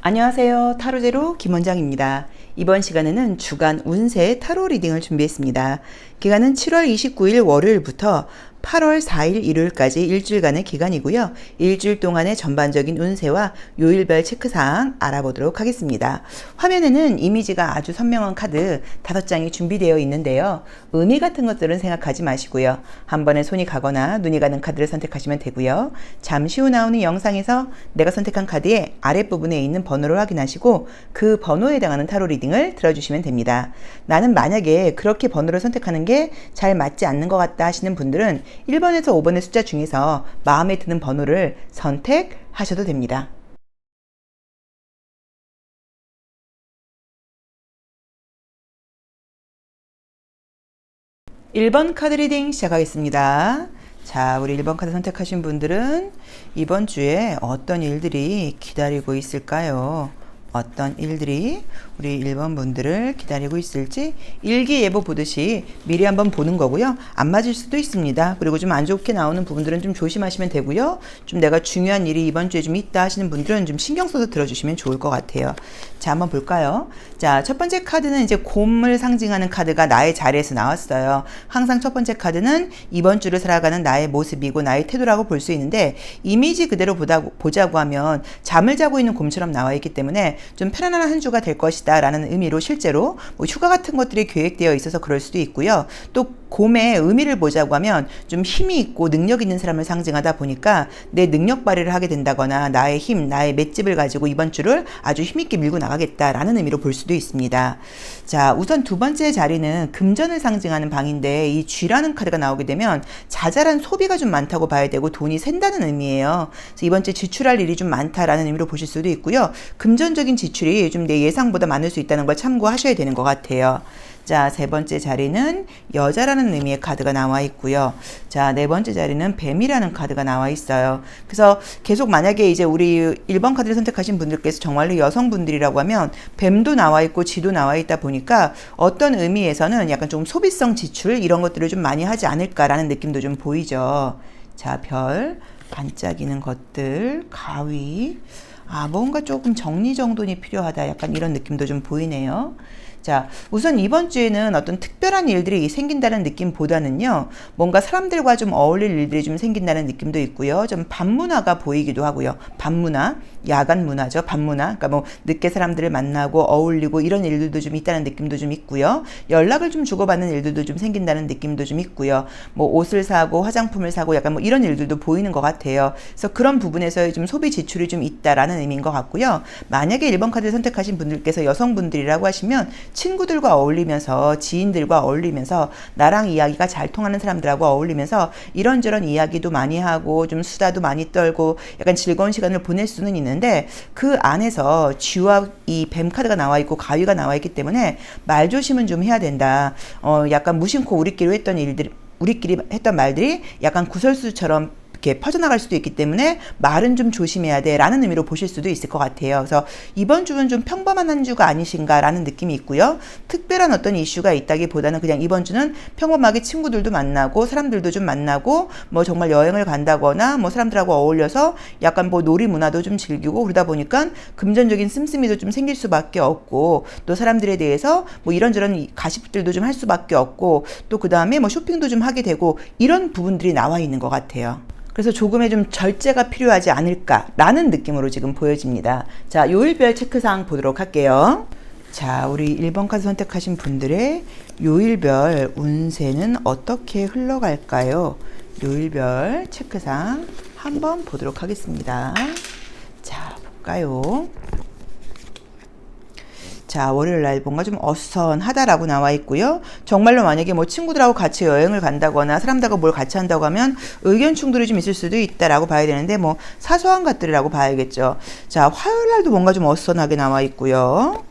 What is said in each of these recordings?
안녕하세요. 타로제로 김원장입니다. 이번 시간에는 주간 운세 타로 리딩을 준비했습니다. 기간은 7월 29일 월요일부터 8월 4일 일요일까지 일주일간의 기간이고요. 일주일 동안의 전반적인 운세와 요일별 체크사항 알아보도록 하겠습니다. 화면에는 이미지가 아주 선명한 카드 5장이 준비되어 있는데요. 의미 같은 것들은 생각하지 마시고요. 한 번에 손이 가거나 눈이 가는 카드를 선택하시면 되고요. 잠시 후 나오는 영상에서 내가 선택한 카드의 아랫부분에 있는 번호를 확인하시고 그 번호에 해당하는 타로 리딩을 들어주시면 됩니다. 나는 만약에 그렇게 번호를 선택하는 게 잘 맞지 않는 것 같다 하시는 분들은 1번에서 5번의 숫자 중에서 마음에 드는 번호를 선택하셔도 됩니다. (1번) 카드 리딩 시작하겠습니다. 자, 우리 1번 카드 선택하신 분들은 이번 주에 어떤 일들이 기다리고 있을까요? 어떤 일들이 우리 1번 분들을 기다리고 있을지 일기예보 보듯이 미리 한번 보는 거고요. 안 맞을 수도 있습니다. 그리고 좀 안 좋게 나오는 부분들은 좀 조심하시면 되고요. 좀 내가 중요한 일이 이번 주에 좀 있다 하시는 분들은 좀 신경 써서 들어주시면 좋을 것 같아요. 자, 한번 볼까요? 자, 첫 번째 카드는 이제 곰을 상징하는 카드가 나의 자리에서 나왔어요. 항상 첫 번째 카드는 이번 주를 살아가는 나의 모습이고 나의 태도라고 볼 수 있는데 이미지 그대로 보자고 하면 잠을 자고 있는 곰처럼 나와 있기 때문에 좀 편안한 한 주가 될 것이다 라는 의미로 실제로 뭐 휴가 같은 것들이 계획되어 있어서 그럴 수도 있고요. 또 곰의 의미를 보자고 하면 좀 힘이 있고 능력 있는 사람을 상징하다 보니까 내 능력 발휘를 하게 된다거나 나의 힘, 나의 맷집을 가지고 이번 주를 아주 힘있게 밀고 나가겠다라는 의미로 볼 수도 있습니다. 자, 우선 두 번째 자리는 금전을 상징하는 방인데 이 쥐라는 카드가 나오게 되면 자잘한 소비가 좀 많다고 봐야 되고 돈이 샌다는 의미예요. 그래서 이번 주에 지출할 일이 좀 많다라는 의미로 보실 수도 있고요. 금전적인 지출이 좀 내 예상보다 많을 수 있다는 걸 참고하셔야 되는 것 같아요. 자, 세 번째 자리는 여자라는 의미의 카드가 나와 있고요. 자, 네 번째 자리는 뱀이라는 카드가 나와 있어요. 그래서 계속 만약에 이제 우리 1번 카드를 선택하신 분들께서 정말로 여성분들이라고 하면 뱀도 나와 있고 쥐도 나와 있다 보니까 어떤 의미에서는 약간 좀 소비성 지출 이런 것들을 좀 많이 하지 않을까라는 느낌도 좀 보이죠. 자, 별, 반짝이는 것들, 가위, 뭔가 조금 정리정돈이 필요하다. 약간 이런 느낌도 좀 보이네요. 자, 우선 이번 주에는 어떤 특별한 일들이 생긴다는 느낌보다는요, 뭔가 사람들과 좀 어울릴 일들이 좀 생긴다는 느낌도 있고요. 좀 밤문화가 보이기도 하고요. 밤문화, 야간 문화죠. 밤문화. 그러니까 뭐 늦게 사람들을 만나고 어울리고 이런 일들도 좀 있다는 느낌도 좀 있고요. 연락을 좀 주고받는 일들도 좀 생긴다는 느낌도 좀 있고요. 뭐 옷을 사고 화장품을 사고 약간 뭐 이런 일들도 보이는 것 같아요. 그래서 그런 부분에서의 좀 소비 지출이 좀 있다라는 의미인 것 같고요. 만약에 1번 카드를 선택하신 분들께서 여성분들이라고 하시면 친구들과 어울리면서 지인들과 어울리면서 나랑 이야기가 잘 통하는 사람들하고 어울리면서 이런저런 이야기도 많이 하고 좀 수다도 많이 떨고 약간 즐거운 시간을 보낼 수는 있는데 그 안에서 쥐와 이 뱀 카드가 나와 있고 가위가 나와 있기 때문에 말 조심은 좀 해야 된다. 약간 무심코 우리끼리 했던 말들이 약간 구설수처럼 이렇게 퍼져나갈 수도 있기 때문에 말은 좀 조심해야 돼 라는 의미로 보실 수도 있을 것 같아요. 그래서 이번 주는 좀 평범한 한 주가 아니신가 라는 느낌이 있고요. 특별한 어떤 이슈가 있다기보다는 그냥 이번 주는 평범하게 친구들도 만나고 사람들도 좀 만나고 뭐 정말 여행을 간다거나 뭐 사람들하고 어울려서 약간 뭐 놀이 문화도 좀 즐기고 그러다 보니까 금전적인 씀씀이도 좀 생길 수밖에 없고 또 사람들에 대해서 뭐 이런저런 가십들도 좀 할 수밖에 없고 또 그 다음에 뭐 쇼핑도 좀 하게 되고 이런 부분들이 나와 있는 것 같아요. 그래서 조금의 좀 절제가 필요하지 않을까라는 느낌으로 지금 보여집니다. 자, 요일별 체크사항 보도록 할게요. 자, 우리 1번 카드 선택하신 분들의 요일별 운세는 어떻게 흘러갈까요? 요일별 체크사항 한번 보도록 하겠습니다. 자, 볼까요? 자, 월요일 날 뭔가 좀 어수선하다라고 나와 있고요. 정말로 만약에 뭐 친구들하고 같이 여행을 간다거나 사람들하고 뭘 같이 한다고 하면 의견 충돌이 좀 있을 수도 있다라고 봐야 되는데 뭐 사소한 것들이라고 봐야겠죠. 자, 화요일 날도 뭔가 좀 어수선하게 나와 있고요.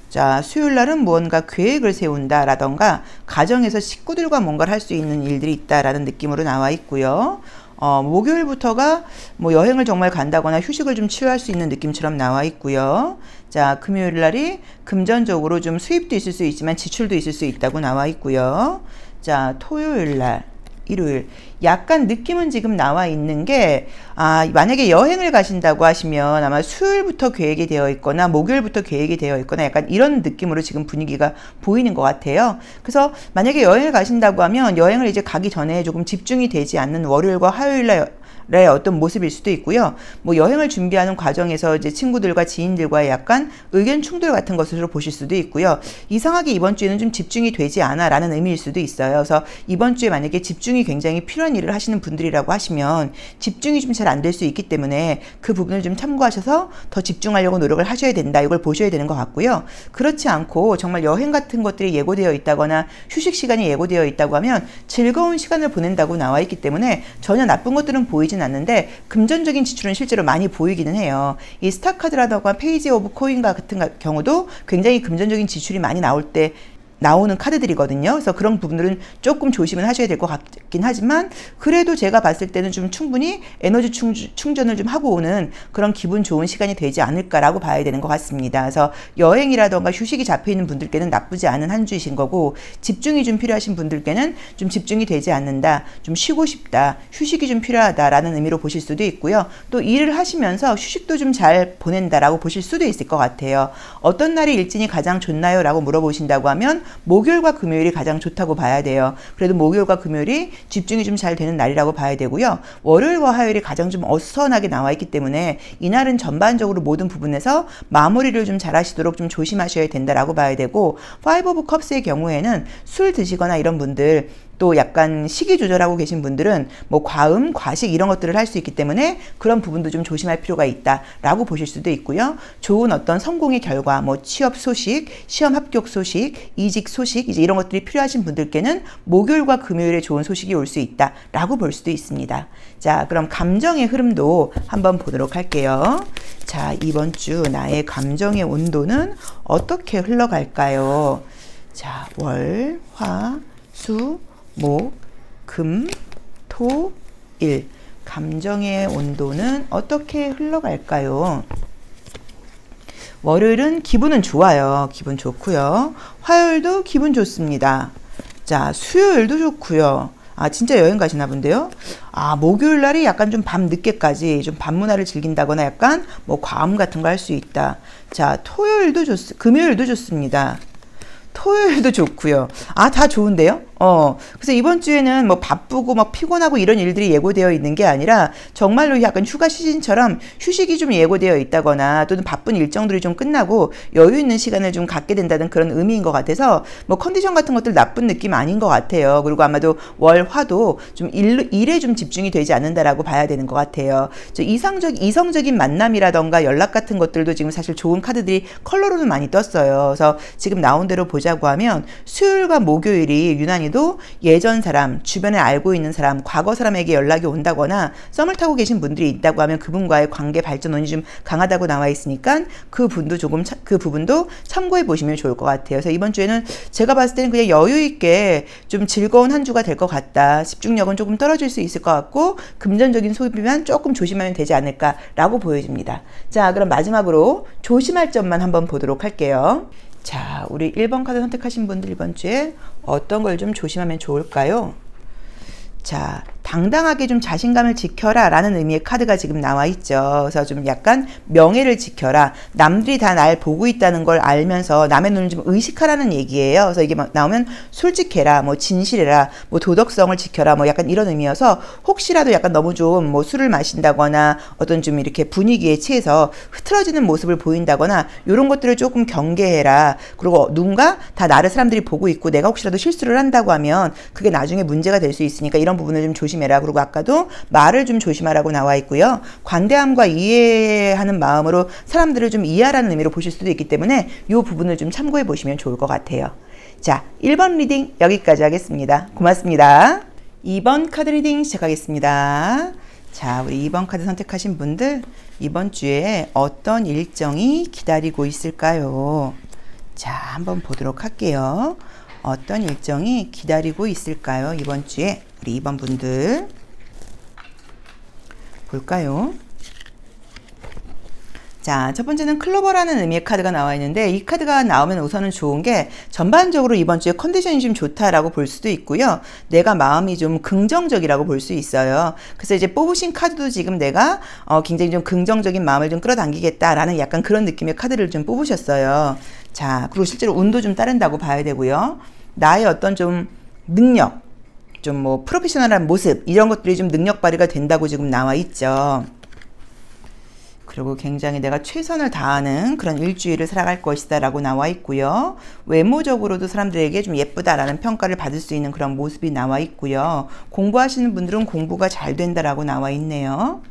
자, 수요일 날은 무언가 계획을 세운다라던가 가정에서 식구들과 뭔가를 할 수 있는 일들이 있다라는 느낌으로 나와 있고요. 목요일부터가 뭐 여행을 정말 간다거나 휴식을 좀 취할 수 있는 느낌처럼 나와 있고요. 자, 금요일 날이 금전적으로 좀 수입도 있을 수 있지만 지출도 있을 수 있다고 나와 있고요. 자, 토요일 날 일요일. 약간 느낌은 지금 나와 있는 게, 만약에 여행을 가신다고 하시면 아마 수요일부터 계획이 되어 있거나 목요일부터 계획이 되어 있거나 약간 이런 느낌으로 지금 분위기가 보이는 것 같아요. 그래서 만약에 여행을 가신다고 하면 여행을 이제 가기 전에 조금 집중이 되지 않는 월요일과 화요일날 어떤 모습일 수도 있고요. 뭐 여행을 준비하는 과정에서 이제 친구들과 지인들과의 약간 의견 충돌 같은 것으로 보실 수도 있고요. 이상하게 이번 주에는 좀 집중이 되지 않아 라는 의미일 수도 있어요. 그래서 이번 주에 만약에 집중이 굉장히 필요한 일을 하시는 분들이라고 하시면 집중이 좀 잘 안 될 수 있기 때문에 그 부분을 좀 참고하셔서 더 집중하려고 노력을 하셔야 된다. 이걸 보셔야 되는 것 같고요. 그렇지 않고 정말 여행 같은 것들이 예고되어 있다거나 휴식 시간이 예고되어 있다고 하면 즐거운 시간을 보낸다고 나와 있기 때문에 전혀 나쁜 것들은 보이진 않는데 금전적인 지출은 실제로 많이 보이기는 해요. 이 스타카드라던가 페이지 오브 코인과 같은 경우도 굉장히 금전적인 지출이 많이 나오는 카드들이거든요. 그래서 그런 부분들은 조금 조심을 하셔야 될 것 같긴 하지만 그래도 제가 봤을 때는 좀 충분히 에너지 충전을 좀 하고 오는 그런 기분 좋은 시간이 되지 않을까라고 봐야 되는 것 같습니다. 그래서 여행이라던가 휴식이 잡혀 있는 분들께는 나쁘지 않은 한 주이신 거고 집중이 좀 필요하신 분들께는 좀 집중이 되지 않는다, 좀 쉬고 싶다, 휴식이 좀 필요하다라는 의미로 보실 수도 있고요. 또 일을 하시면서 휴식도 좀 잘 보낸다라고 보실 수도 있을 것 같아요. 어떤 날이 일진이 가장 좋나요? 라고 물어보신다고 하면 목요일과 금요일이 가장 좋다고 봐야 돼요. 그래도 목요일과 금요일이 집중이 좀 잘 되는 날이라고 봐야 되고요. 월요일과 화요일이 가장 좀 어수선하게 나와 있기 때문에 이날은 전반적으로 모든 부분에서 마무리를 좀 잘 하시도록 좀 조심하셔야 된다라고 봐야 되고, 파이브 오브 컵스의 경우에는 술 드시거나 이런 분들, 또 약간 식이 조절하고 계신 분들은 뭐 과음, 과식 이런 것들을 할 수 있기 때문에 그런 부분도 좀 조심할 필요가 있다라고 보실 수도 있고요. 좋은 어떤 성공의 결과, 뭐 취업 소식, 시험 합격 소식, 이직 소식, 이제 이런 것들이 필요하신 분들께는 목요일과 금요일에 좋은 소식이 올 수 있다라고 볼 수도 있습니다. 자, 그럼 감정의 흐름도 한번 보도록 할게요. 자, 이번 주 나의 감정의 온도는 어떻게 흘러갈까요? 자, 월, 화, 수, 목, 금, 토, 일. 감정의 온도는 어떻게 흘러갈까요? 월요일은 기분은 좋아요. 기분 좋고요. 화요일도 기분 좋습니다. 자, 수요일도 좋고요. 진짜 여행 가시나 본데요? 목요일 날이 약간 좀 밤 늦게까지 좀 밤문화를 즐긴다거나 약간 뭐 과음 같은 거 할 수 있다. 자, 금요일도 좋습니다. 토요일도 좋고요. 다 좋은데요? 그래서 이번 주에는 뭐 바쁘고 막 피곤하고 이런 일들이 예고되어 있는 게 아니라 정말로 약간 휴가 시즌처럼 휴식이 좀 예고되어 있다거나 또는 바쁜 일정들이 좀 끝나고 여유 있는 시간을 좀 갖게 된다는 그런 의미인 것 같아서 뭐 컨디션 같은 것들 나쁜 느낌 아닌 것 같아요. 그리고 아마도 월, 화도 좀 일에 좀 집중이 되지 않는다라고 봐야 되는 것 같아요. 이성적인 만남이라던가 연락 같은 것들도 지금 사실 좋은 카드들이 컬러로는 많이 떴어요. 그래서 지금 나온 대로 보자고 하면 수요일과 목요일이 유난히도 예전 사람, 주변에 알고 있는 사람, 과거 사람에게 연락이 온다거나 썸을 타고 계신 분들이 있다고 하면 그분과의 관계 발전원이 좀 강하다고 나와 있으니까 그 부분도 참고해 보시면 좋을 것 같아요. 그래서 이번 주에는 제가 봤을 때는 그냥 여유 있게 좀 즐거운 한 주가 될 것 같다. 집중력은 조금 떨어질 수 있을 것 같고 금전적인 소비만 조금 조심하면 되지 않을까라고 보여집니다. 자, 그럼 마지막으로 조심할 점만 한번 보도록 할게요. 자, 우리 1번 카드 선택하신 분들 이번 주에 어떤 걸 좀 조심하면 좋을까요? 자, 당당하게 좀 자신감을 지켜라 라는 의미의 카드가 지금 나와 있죠. 그래서 좀 약간 명예를 지켜라. 남들이 다 날 보고 있다는 걸 알면서 남의 눈을 좀 의식하라는 얘기예요. 그래서 이게 막 나오면 솔직해라, 뭐 진실해라, 뭐 도덕성을 지켜라, 뭐 약간 이런 의미여서 혹시라도 약간 너무 좀 뭐 술을 마신다거나 어떤 좀 이렇게 분위기에 취해서 흐트러지는 모습을 보인다거나 이런 것들을 조금 경계해라. 그리고 누군가 다 나를 사람들이 보고 있고 내가 혹시라도 실수를 한다고 하면 그게 나중에 문제가 될 수 있으니까 이런 부분을 좀 조심해라. 그리고 아까도 말을 좀 조심하라고 나와 있고요. 관대함과 이해하는 마음으로 사람들을 좀 이해하라는 의미로 보실 수도 있기 때문에 이 부분을 좀 참고해 보시면 좋을 것 같아요. 자, 1번 리딩 여기까지 하겠습니다. 고맙습니다. 2번 카드 리딩 시작하겠습니다. 자, 우리 2번 카드 선택하신 분들 이번 주에 어떤 일정이 기다리고 있을까요? 자, 한번 보도록 할게요. 어떤 일정이 기다리고 있을까요? 이번 주에 우리 2번 분들 볼까요? 자, 첫 번째는 클로버라는 의미의 카드가 나와 있는데 이 카드가 나오면 우선은 좋은 게 전반적으로 이번 주에 컨디션이 좀 좋다라고 볼 수도 있고요. 내가 마음이 좀 긍정적이라고 볼 수 있어요. 그래서 이제 뽑으신 카드도 지금 내가 굉장히 좀 긍정적인 마음을 좀 끌어당기겠다라는 약간 그런 느낌의 카드를 좀 뽑으셨어요. 자, 그리고 실제로 운도 좀 따른다고 봐야 되고요. 나의 어떤 좀 능력, 좀 뭐 프로페셔널한 모습 이런 것들이 좀 능력 발휘가 된다고 지금 나와 있죠. 그리고 굉장히 내가 최선을 다하는 그런 일주일을 살아갈 것이다 라고 나와 있고요. 외모적으로도 사람들에게 좀 예쁘다라는 평가를 받을 수 있는 그런 모습이 나와 있고요. 공부하시는 분들은 공부가 잘 된다라고 나와 있네요.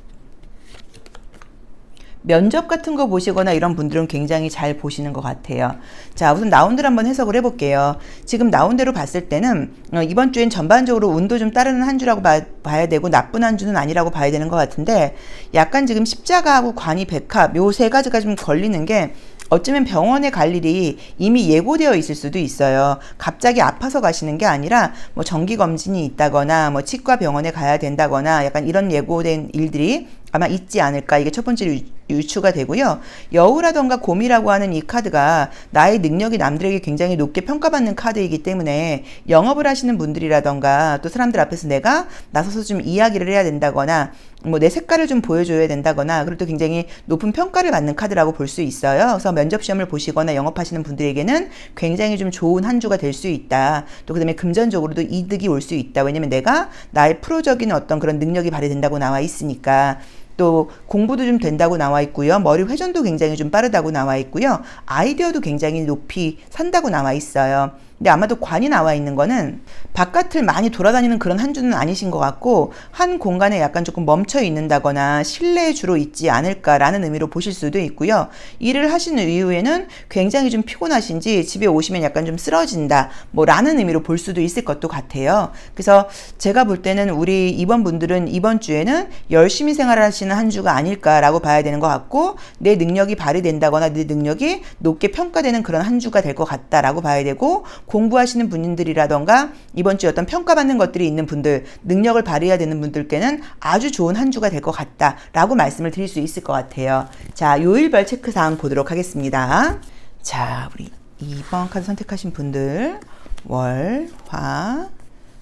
면접 같은 거 보시거나 이런 분들은 굉장히 잘 보시는 것 같아요. 자, 우선 나온대로 한번 해석을 해볼게요. 지금 나온대로 봤을 때는 이번 주엔 전반적으로 운도 좀 따르는 한 주라고 봐야 되고 나쁜 한 주는 아니라고 봐야 되는 것 같은데 약간 지금 십자가하고 관이 백합 요 세 가지가 좀 걸리는 게 어쩌면 병원에 갈 일이 이미 예고되어 있을 수도 있어요. 갑자기 아파서 가시는 게 아니라 뭐 정기검진이 있다거나 뭐 치과 병원에 가야 된다거나 약간 이런 예고된 일들이 아마 있지 않을까. 이게 첫 번째로 유추가 되고요. 여우라던가 곰이라고 하는 이 카드가 나의 능력이 남들에게 굉장히 높게 평가받는 카드이기 때문에 영업을 하시는 분들이라던가 또 사람들 앞에서 내가 나서서 좀 이야기를 해야 된다거나 뭐 내 색깔을 좀 보여줘야 된다거나 그리고 또 굉장히 높은 평가를 받는 카드라고 볼 수 있어요. 그래서 면접 시험을 보시거나 영업하시는 분들에게는 굉장히 좀 좋은 한 주가 될 수 있다. 또 그다음에 금전적으로도 이득이 올 수 있다. 왜냐면 내가 나의 프로적인 어떤 그런 능력이 발휘된다고 나와 있으니까. 또 공부도 좀 된다고 나와 있고요. 머리 회전도 굉장히 좀 빠르다고 나와 있고요. 아이디어도 굉장히 높이 산다고 나와 있어요. 근데 아마도 관이 나와 있는 거는 바깥을 많이 돌아다니는 그런 한 주는 아니신 것 같고 한 공간에 약간 조금 멈춰 있는다거나 실내에 주로 있지 않을까라는 의미로 보실 수도 있고요. 일을 하시는 이후에는 굉장히 좀 피곤하신지 집에 오시면 약간 좀 쓰러진다 뭐 라는 의미로 볼 수도 있을 것도 같아요. 그래서 제가 볼 때는 우리 이번 분들은 이번 주에는 열심히 생활하시는 한 주가 아닐까라고 봐야 되는 것 같고 내 능력이 발휘된다거나 내 능력이 높게 평가되는 그런 한 주가 될 것 같다라고 봐야 되고 공부하시는 분들이라던가 이번 주에 어떤 평가받는 것들이 있는 분들, 능력을 발휘해야 되는 분들께는 아주 좋은 한 주가 될 것 같다라고 말씀을 드릴 수 있을 것 같아요. 자, 요일별 체크사항 보도록 하겠습니다. 자, 우리 2번 카드 선택하신 분들 월, 화,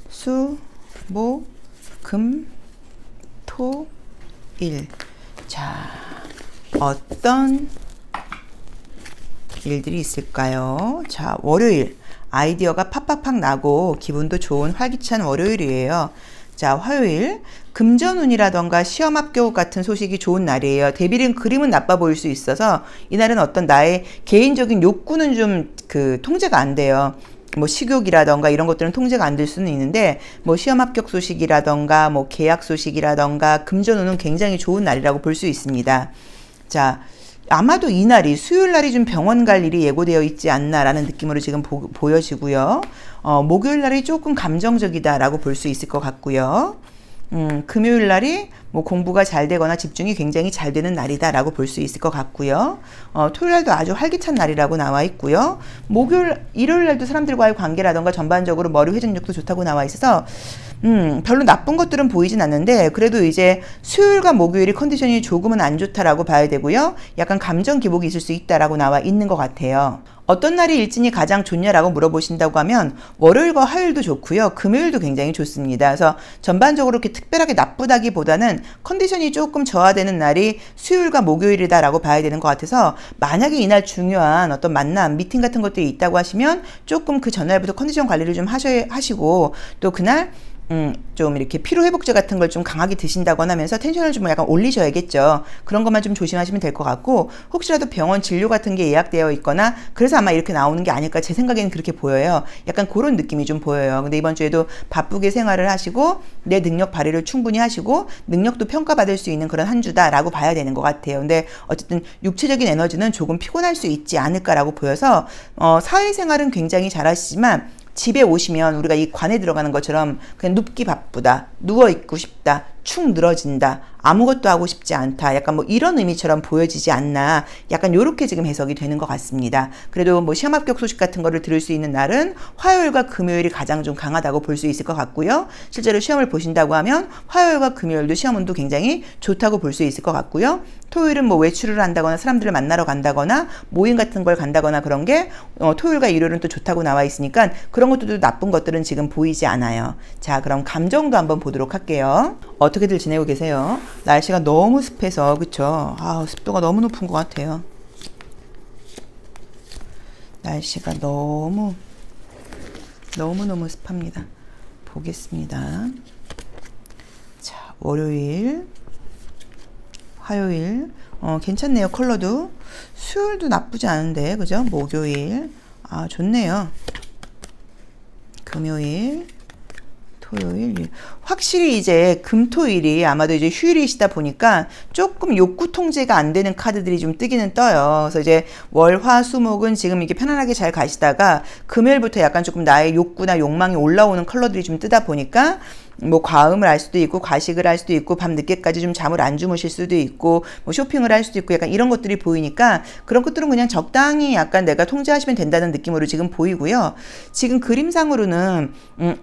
수, 목, 금, 토, 일. 자, 어떤 일들이 있을까요? 자, 월요일. 아이디어가 팍팍팍 나고 기분도 좋은 활기찬 월요일이에요. 자, 화요일 금전운이라던가 시험 합격 같은 소식이 좋은 날이에요. 대비는 그림은 나빠 보일 수 있어서 이날은 어떤 나의 개인적인 욕구는 좀 통제가 안 돼요. 뭐 식욕이라던가 이런 것들은 통제가 안 될 수는 있는데 뭐 시험 합격 소식이라던가 뭐 계약 소식이라던가 금전운은 굉장히 좋은 날이라고 볼 수 있습니다. 자, 아마도 이날이 수요일 날이 좀 병원 갈 일이 예고되어 있지 않나라는 느낌으로 지금 보여지고요. 목요일 날이 조금 감정적이다라고 볼 수 있을 것 같고요. 금요일 날이 뭐 공부가 잘 되거나 집중이 굉장히 잘 되는 날이다라고 볼 수 있을 것 같고요. 토요일 날도 아주 활기찬 날이라고 나와 있고요. 일요일 날도 사람들과의 관계라던가 전반적으로 머리 회전력도 좋다고 나와 있어서 별로 나쁜 것들은 보이진 않는데 그래도 이제 수요일과 목요일이 컨디션이 조금은 안 좋다라고 봐야 되고요. 약간 감정 기복이 있을 수 있다라고 나와 있는 것 같아요. 어떤 날이 일진이 가장 좋냐라고 물어보신다고 하면 월요일과 화요일도 좋고요. 금요일도 굉장히 좋습니다. 그래서 전반적으로 이렇게 특별하게 나쁘다기보다는 컨디션이 조금 저하되는 날이 수요일과 목요일이다라고 봐야 되는 것 같아서 만약에 이날 중요한 어떤 만남, 미팅 같은 것들이 있다고 하시면 조금 그 전날부터 컨디션 관리를 좀 하시고 또 그날 좀 이렇게 피로회복제 같은 걸 좀 강하게 드신다거나 하면서 텐션을 좀 약간 올리셔야겠죠. 그런 것만 좀 조심하시면 될 것 같고 혹시라도 병원 진료 같은 게 예약되어 있거나 그래서 아마 이렇게 나오는 게 아닐까 제 생각에는 그렇게 보여요. 약간 그런 느낌이 좀 보여요. 근데 이번 주에도 바쁘게 생활을 하시고 내 능력 발휘를 충분히 하시고 능력도 평가받을 수 있는 그런 한 주다라고 봐야 되는 것 같아요. 근데 어쨌든 육체적인 에너지는 조금 피곤할 수 있지 않을까라고 보여서 사회생활은 굉장히 잘하시지만 집에 오시면 우리가 이 관에 들어가는 것처럼 그냥 눕기 바쁘다, 누워있고 싶다, 축 늘어진다, 아무것도 하고 싶지 않다. 약간 뭐 이런 의미처럼 보여지지 않나. 약간 요렇게 지금 해석이 되는 것 같습니다. 그래도 뭐 시험 합격 소식 같은 거를 들을 수 있는 날은 화요일과 금요일이 가장 좀 강하다고 볼 수 있을 것 같고요. 실제로 시험을 보신다고 하면 화요일과 금요일도 시험 운도 굉장히 좋다고 볼 수 있을 것 같고요. 토요일은 뭐 외출을 한다거나 사람들을 만나러 간다거나 모임 같은 걸 간다거나 그런 게 토요일과 일요일은 또 좋다고 나와 있으니까 그런 것들도 나쁜 것들은 지금 보이지 않아요. 자, 그럼 감정도 한번 보도록 할게요. 어떻게들 지내고 계세요? 날씨가 너무 습해서 그쵸? 습도가 너무 높은 것 같아요. 날씨가 너무너무 습합니다. 보겠습니다. 자, 월요일, 화요일, 괜찮네요. 컬러도. 수요일도 나쁘지 않은데, 그죠? 목요일, 좋네요. 금요일, 토요일, 확실히 이제 금토일이 아마도 이제 휴일이시다 보니까 조금 욕구 통제가 안 되는 카드들이 좀 뜨기는 떠요. 그래서 이제 월, 화, 수, 목은 지금 이게 편안하게 잘 가시다가 금요일부터 약간 조금 나의 욕구나 욕망이 올라오는 컬러들이 좀 뜨다 보니까 뭐 과음을 할 수도 있고 과식을 할 수도 있고 밤 늦게까지 좀 잠을 안 주무실 수도 있고 뭐 쇼핑을 할 수도 있고 약간 이런 것들이 보이니까 그런 것들은 그냥 적당히 약간 내가 통제하시면 된다는 느낌으로 지금 보이고요. 지금 그림상으로는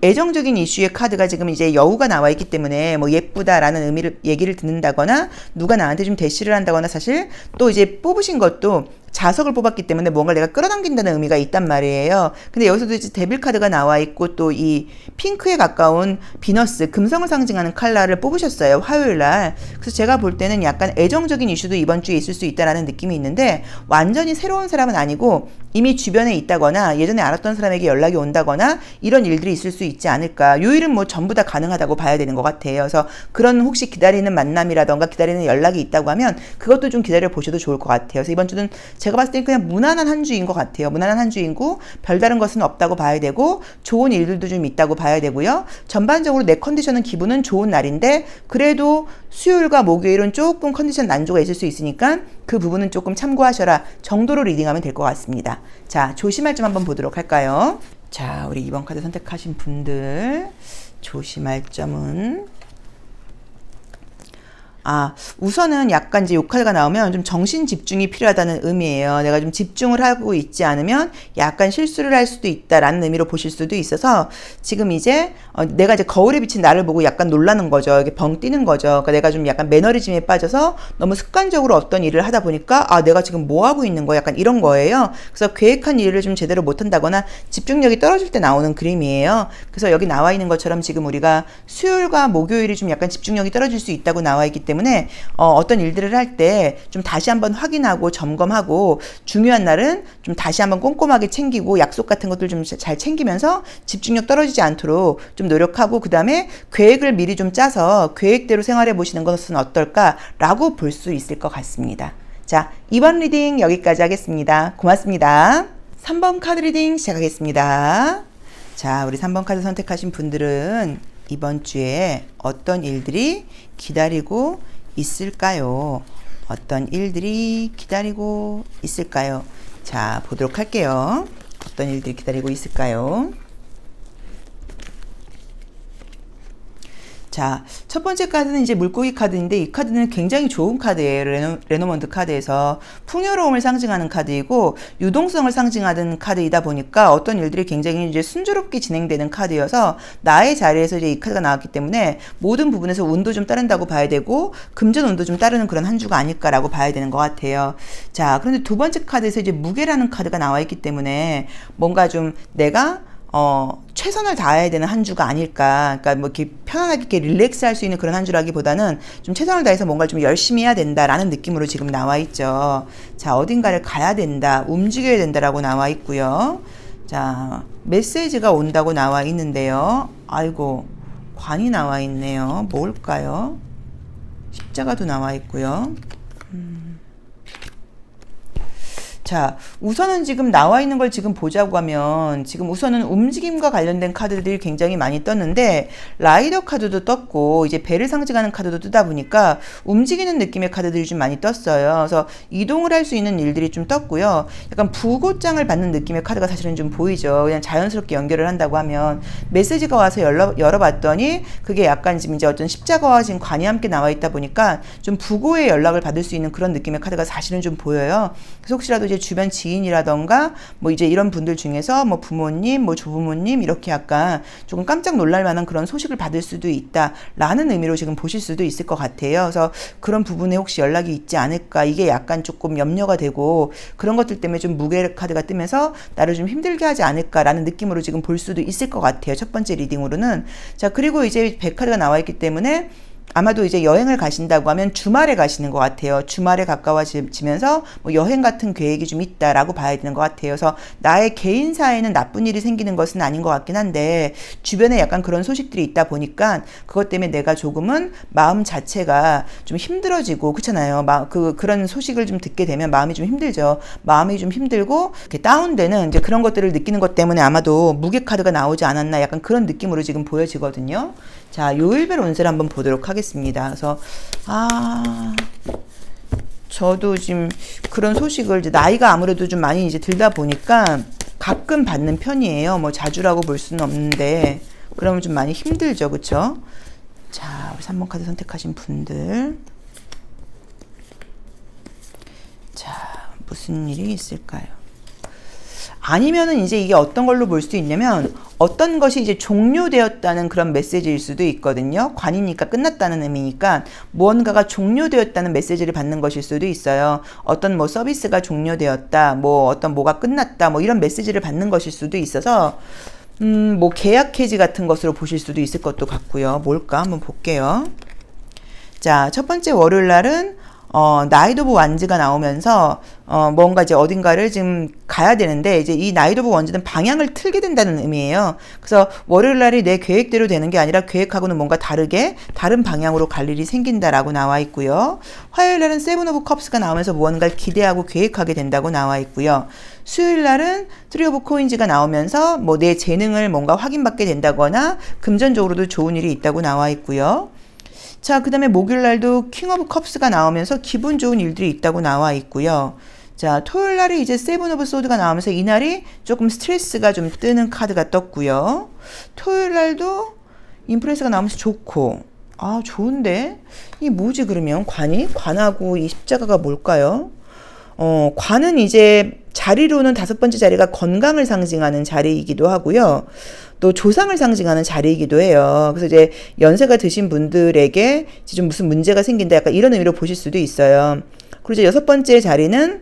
애정적인 이슈의 카드가 지금 이제 여우가 나와 있기 때문에 뭐 예쁘다라는 얘기를 듣는다거나 누가 나한테 좀 대시를 한다거나 사실 또 이제 뽑으신 것도 자석을 뽑았기 때문에 뭔가 내가 끌어당긴다는 의미가 있단 말이에요. 근데 여기서도 이제 데빌 카드가 나와 있고 또 이 핑크에 가까운 비너스, 금성을 상징하는 컬러를 뽑으셨어요. 화요일 날. 그래서 제가 볼 때는 약간 애정적인 이슈도 이번 주에 있을 수 있다라는 느낌이 있는데 완전히 새로운 사람은 아니고 이미 주변에 있다거나 예전에 알았던 사람에게 연락이 온다거나 이런 일들이 있을 수 있지 않을까. 요일은 뭐 전부 다 가능하다고 봐야 되는 것 같아요. 그래서 그런 혹시 기다리는 만남이라던가 기다리는 연락이 있다고 하면 그것도 좀 기다려 보셔도 좋을 것 같아요. 그래서 이번 주는 제가 봤을 때 그냥 무난한 한 주인 것 같아요. 무난한 한 주이고 별다른 것은 없다고 봐야 되고 좋은 일들도 좀 있다고 봐야 되고요. 전반적으로 내 컨디션은 기분은 좋은 날인데 그래도 수요일과 목요일은 조금 컨디션 난조가 있을 수 있으니까 그 부분은 조금 참고하셔라 정도로 리딩하면 될 것 같습니다. 자, 조심할 점 한번 보도록 할까요? 자, 우리 이번 카드 선택하신 분들 조심할 점은 우선은 약간 이제 요 카드가 나오면 좀 정신 집중이 필요하다는 의미예요. 내가 좀 집중을 하고 있지 않으면 약간 실수를 할 수도 있다라는 의미로 보실 수도 있어서 지금 이제 내가 이제 거울에 비친 나를 보고 약간 놀라는 거죠. 이게 벙 뛰는 거죠. 그러니까 내가 좀 약간 매너리즘에 빠져서 너무 습관적으로 어떤 일을 하다 보니까 내가 지금 뭐 하고 있는 거야? 약간 이런 거예요. 그래서 계획한 일을 좀 제대로 못 한다거나 집중력이 떨어질 때 나오는 그림이에요. 그래서 여기 나와 있는 것처럼 지금 우리가 수요일과 목요일이 좀 약간 집중력이 떨어질 수 있다고 나와 있기 때문에 어떤 일들을 할 때 좀 다시 한번 확인하고 점검하고 중요한 날은 좀 다시 한번 꼼꼼하게 챙기고 약속 같은 것들 좀 잘 챙기면서 집중력 떨어지지 않도록 좀 노력하고 그 다음에 계획을 미리 좀 짜서 계획대로 생활해 보시는 것은 어떨까라고 볼 수 있을 것 같습니다. 자, 이번 리딩 여기까지 하겠습니다. 고맙습니다. 3번 카드 리딩 시작하겠습니다. 자, 우리 3번 카드 선택하신 분들은 이번 주에 어떤 일들이 기다리고 있을까요? 어떤 일들이 기다리고 있을까요? 자, 보도록 할게요. 어떤 일들이 기다리고 있을까요? 자, 첫 번째 카드는 이제 물고기 카드인데 이 카드는 굉장히 좋은 카드예요. 레노먼드 카드에서 풍요로움을 상징하는 카드이고 유동성을 상징하는 카드이다 보니까 어떤 일들이 굉장히 이제 순조롭게 진행되는 카드여서 나의 자리에서 이제 이 카드가 나왔기 때문에 모든 부분에서 운도 좀 따른다고 봐야 되고 금전 운도 좀 따르는 그런 한 주가 아닐까라고 봐야 되는 것 같아요. 자, 그런데 두 번째 카드에서 이제 무게라는 카드가 나와 있기 때문에 뭔가 좀 내가 최선을 다해야 되는 한 주가 아닐까. 그러니까 뭐 이렇게 편안하게 이렇게 릴렉스 할 수 있는 그런 한 주라기보다는 좀 최선을 다해서 뭔가를 좀 열심히 해야 된다라는 느낌으로 지금 나와 있죠. 자, 어딘가를 가야 된다, 움직여야 된다라고 나와 있고요. 자, 메시지가 온다고 나와 있는데요. 아이고, 관이 나와 있네요. 뭘까요? 십자가도 나와 있고요. 자, 우선은 지금 나와 있는 걸 지금 보자고 하면 지금 우선은 움직임과 관련된 카드들이 굉장히 많이 떴는데 라이더 카드도 떴고 이제 배를 상징하는 카드도 뜨다 보니까 움직이는 느낌의 카드들이 좀 많이 떴어요. 그래서 이동을 할 수 있는 일들이 좀 떴고요. 약간 부고장을 받는 느낌의 카드가 사실은 좀 보이죠. 그냥 자연스럽게 연결을 한다고 하면 메시지가 와서 열어봤더니 그게 약간 지금 이제 어떤 십자가와 지금 관이 함께 나와 있다 보니까 좀 부고의 연락을 받을 수 있는 그런 느낌의 카드가 사실은 좀 보여요. 그래서 혹시라도 이제 주변 지인이라던가 뭐 이제 이런 분들 중에서 뭐 부모님, 뭐 조부모님 이렇게 약간 조금 깜짝 놀랄 만한 그런 소식을 받을 수도 있다라는 의미로 지금 보실 수도 있을 것 같아요. 그래서 그런 부분에 혹시 연락이 있지 않을까, 이게 약간 조금 염려가 되고 그런 것들 때문에 좀 무게 카드가 뜨면서 나를 좀 힘들게 하지 않을까라는 느낌으로 지금 볼 수도 있을 것 같아요. 첫 번째 리딩으로는. 자, 그리고 이제 100카드가 나와 있기 때문에 아마도 이제 여행을 가신다고 하면 주말에 가시는 것 같아요. 주말에 가까워지면서 뭐 여행 같은 계획이 좀 있다라고 봐야 되는 것 같아요. 그래서 나의 개인사에는 나쁜 일이 생기는 것은 아닌 것 같긴 한데 주변에 약간 그런 소식들이 있다 보니까 그것 때문에 내가 조금은 마음 자체가 좀 힘들어지고, 그렇잖아요. 그런 소식을 좀 듣게 되면 마음이 좀 힘들죠. 마음이 좀 힘들고 이렇게 다운되는 이제 그런 것들을 느끼는 것 때문에 아마도 무게 카드가 나오지 않았나, 약간 그런 느낌으로 지금 보여지거든요. 자, 요일별 운세를 한번 보도록 하겠습니다. 그래서 저도 지금 그런 소식을 이제 나이가 아무래도 좀 많이 이제 들다 보니까 가끔 받는 편이에요. 뭐 자주라고 볼 수는 없는데 그러면 좀 많이 힘들죠, 그렇죠? 자, 우리 3번 카드 선택하신 분들, 자, 무슨 일이 있을까요? 아니면은 이제 이게 어떤 걸로 볼 수 있냐면 어떤 것이 이제 종료되었다는 그런 메시지일 수도 있거든요. 관이니까 끝났다는 의미니까 무언가가 종료되었다는 메시지를 받는 것일 수도 있어요. 어떤 뭐 서비스가 종료되었다, 뭐 어떤 뭐가 끝났다, 뭐 이런 메시지를 받는 것일 수도 있어서 뭐 계약 해지 같은 것으로 보실 수도 있을 것도 같고요. 뭘까 한번 볼게요. 자, 첫 번째 월요일 날은 나이트 오브 완즈가 나오면서 뭔가 이제 어딘가를 지금 가야 되는데 이제 이 나이트 오브 완즈는 방향을 틀게 된다는 의미예요. 그래서 월요일 날이 내 계획대로 되는 게 아니라 계획하고는 뭔가 다르게 다른 방향으로 갈 일이 생긴다라고 나와 있고요. 화요일 날은 세븐 오브 컵스가 나오면서 무언가를 기대하고 계획하게 된다고 나와 있고요. 수요일 날은 쓰리 오브 코인즈가 나오면서 뭐 내 재능을 뭔가 확인받게 된다거나 금전적으로도 좋은 일이 있다고 나와 있고요. 자, 그 다음에 목요일날도 킹 오브 컵스가 나오면서 기분 좋은 일들이 있다고 나와 있고요. 자, 토요일날이 이제 세븐 오브 소드가 나오면서 이날이 조금 스트레스가 좀 뜨는 카드가 떴고요. 토요일날도 인프레스가 나오면서 좋고, 좋은데? 이게 뭐지 그러면? 관하고 이 십자가가 뭘까요? 관은 이제 자리로는 5번째 자리가 건강을 상징하는 자리이기도 하고요. 또 조상을 상징하는 자리이기도 해요. 그래서 이제 연세가 드신 분들에게 이제 좀 무슨 문제가 생긴다, 약간 이런 의미로 보실 수도 있어요. 그리고 이제 6번째 자리는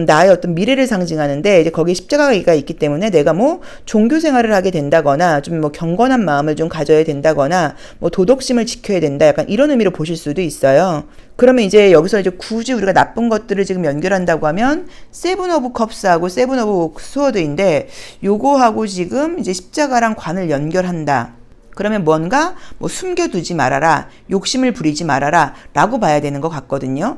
나의 어떤 미래를 상징하는데 이제 거기에 십자가가 있기 때문에 내가 뭐 종교 생활을 하게 된다거나 좀 뭐 경건한 마음을 좀 가져야 된다거나 뭐 도덕심을 지켜야 된다, 약간 이런 의미로 보실 수도 있어요. 그러면 이제 여기서 이제 굳이 우리가 나쁜 것들을 지금 연결한다고 하면 세븐 오브 컵스하고 세븐 오브 스워드인데 요거하고 지금 이제 십자가랑 관을 연결한다. 그러면 뭔가 뭐 숨겨두지 말아라, 욕심을 부리지 말아라 라고 봐야 되는 것 같거든요.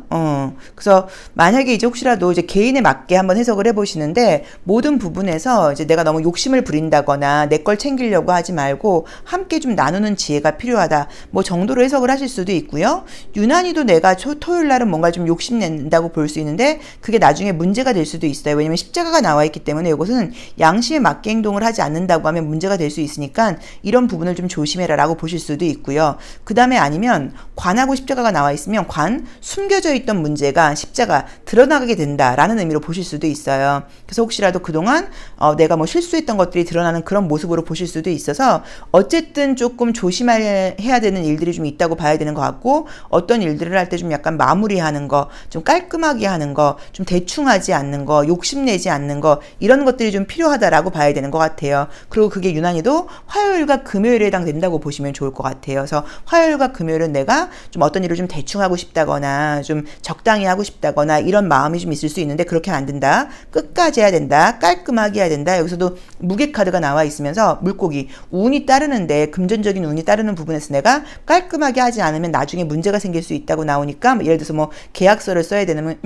그래서 만약에 이제 혹시라도 이제 개인에 맞게 한번 해석을 해보시는데 모든 부분에서 이제 내가 너무 욕심을 부린다거나 내 걸 챙기려고 하지 말고 함께 좀 나누는 지혜가 필요하다, 뭐 정도로 해석을 하실 수도 있고요. 유난히도 내가 토요일 날은 뭔가 좀 욕심낸다고 볼 수 있는데 그게 나중에 문제가 될 수도 있어요. 왜냐면 십자가가 나와 있기 때문에 이것은 양심에 맞게 행동을 하지 않는다고 하면 문제가 될 수 있으니까 이런 부분을 좀 조심해라 라고 보실 수도 있고요. 그 다음에 아니면 관하고 십자가가 나와 있으면 관, 숨겨져 있던 문제가 십자가 드러나게 된다라는 의미로 보실 수도 있어요. 그래서 혹시라도 그동안 내가 뭐 실수했던 것들이 드러나는 그런 모습으로 보실 수도 있어서 어쨌든 조금 조심해야 되는 일들이 좀 있다고 봐야 되는 것 같고, 어떤 일들을 할 때 좀 약간 마무리하는 거, 좀 깔끔하게 하는 거, 좀 대충 하지 않는 거, 욕심내지 않는 거, 이런 것들이 좀 필요하다라고 봐야 되는 것 같아요. 그리고 그게 유난히도 화요일과 금요일에 해당된다고 보시면 좋을 것 같아요. 그래서 화요일과 금요일은 내가 좀 어떤 일을 좀 대충 하고 싶다거나 좀 적당히 하고 싶다거나 이런 이런 마음이 좀 있을 수 있는데 그렇게 안 된다. 끝까지 해야 된다. 깔끔하게 해야 된다. 여기서도 무게 카드가 나와 있으면서 물고기 운이 따르는데 금전적인 운이 따르는 부분에서 내가 깔끔하게 하지 않으면 나중에 문제가 생길 수 있다고 나오니까 뭐 예를 들어서 뭐 계약서를 써야 되면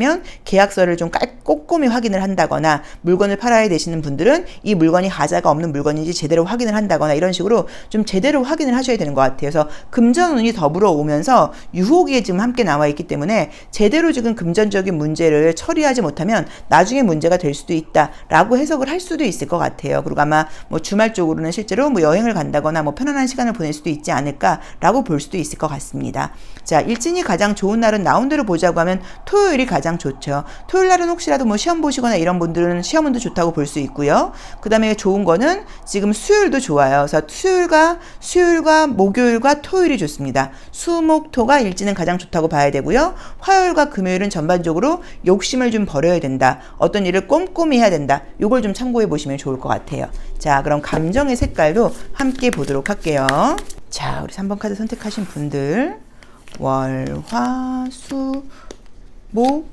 계약서를 좀 꼼꼼히 확인을 한다거나 물건을 팔아야 되시는 분들은 이 물건이 하자가 없는 물건인지 제대로 확인을 한다거나 이런 식으로 좀 제대로 확인을 하셔야 되는 것 같아요. 그래서 금전운이 더불어 오면서 유혹이 지금 함께 나와 있기 때문에 제대로 지금 금전적인 문제를 처리하지 못하면 나중에 문제가 될 수도 있다라고 해석을 할 수도 있을 것 같아요. 그리고 아마 뭐 주말 쪽으로는 실제로 뭐 여행을 간다거나 뭐 편안한 시간을 보낼 수도 있지 않을까라고 볼 수도 있을 것 같습니다. 자, 일진이 가장 좋은 날은 나온 대로 보자고 하면 토요일이 가장 좋죠. 토요일 날은 혹시라도 뭐 시험 보시거나 이런 분들은 시험운도 좋다고 볼 수 있고요. 그 다음에 좋은 거는 지금 수요일도 좋아요. 그래서 수요일과 목요일과 토요일이 좋습니다. 수, 목, 토가 일진은 가장 좋다고 봐야 되고요. 화요일과 금요일은 전반적으로 욕심을 좀 버려야 된다. 어떤 일을 꼼꼼히 해야 된다. 요걸 좀 참고해 보시면 좋을 것 같아요. 자, 그럼 감정의 색깔도 함께 보도록 할게요. 자, 우리 3번 카드 선택하신 분들 월, 화, 수, 목,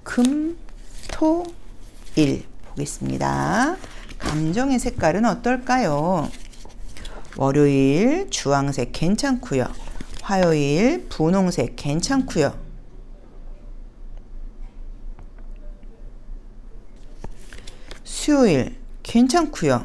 금, 토, 일 보겠습니다. 감정의 색깔은 어떨까요? 월요일 주황색 괜찮고요. 화요일 분홍색 괜찮고요. 수요일 괜찮고요.